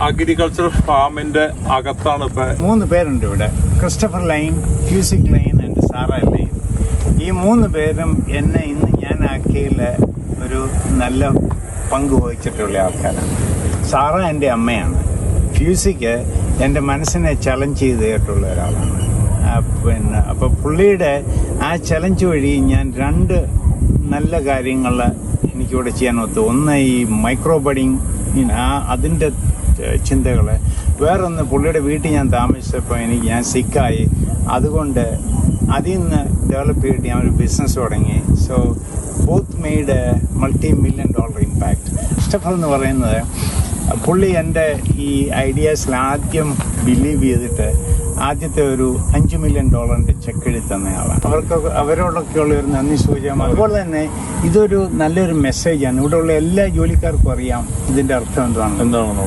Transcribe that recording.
Agriculture ഫാമിന്റെ അകത്താണ് ഇപ്പൊ 3 പേരുണ്ട് ഇവിടെ. ക്രിസ്റ്റഫർ ലൈൻ, ഫ്യൂസിക് ലൈൻ ആൻഡ് സാറ ലൈൻ. ഈ 3 പേരും എന്നെ ഇന്ന് ഞാൻ ആക്കിയതിൽ ഒരു നല്ല പങ്ക് വഹിച്ചിട്ടുള്ള ആൾക്കാരാണ്. സാറ എൻ്റെ അമ്മയാണ്. ഫ്യൂസിക്ക് എൻ്റെ മനസ്സിനെ ചലഞ്ച് ചെയ്തിട്ടുള്ള ഒരാളാണ്. അപ്പോൾ പുള്ളിയുടെ ആ ചലഞ്ച് വഴി ഞാൻ 2 നല്ല കാര്യങ്ങൾ എനിക്കിവിടെ ചെയ്യാൻ ഒത്തു. ഒന്ന് ഈ മൈക്രോ ബഡിങ് അതിൻ്റെ ചിന്തകൾ. വേറൊന്ന് പുള്ളിയുടെ വീട്ടിൽ ഞാൻ താമസിച്ചപ്പോൾ ഞാൻ സിക്കായി. അതുകൊണ്ട് അതിൽ നിന്ന് ഡെവലപ്പ് ചെയ്തിട്ട് ഞാൻ ഒരു ബിസിനസ് തുടങ്ങി. So both made $multi-million impact. Christopher എന്ന് പറയുന്നത് പുള്ളി എൻ്റെ ഈ ഐഡിയാസിൽ ആദ്യം ബിലീവ് ചെയ്തിട്ട് ആദ്യത്തെ ഒരു $5 million ചെക്ക് എഴുതി തന്നയാളാണ്. അവരോടൊക്കെയുള്ള ഒരു നന്ദി സൂചകം. അതുപോലെ തന്നെ ഇതൊരു നല്ലൊരു മെസ്സേജാണ്. ഇവിടെയുള്ള എല്ലാ ജോലിക്കാർക്കും അറിയാം ഇതിൻ്റെ അർത്ഥം എന്താണെന്ന്.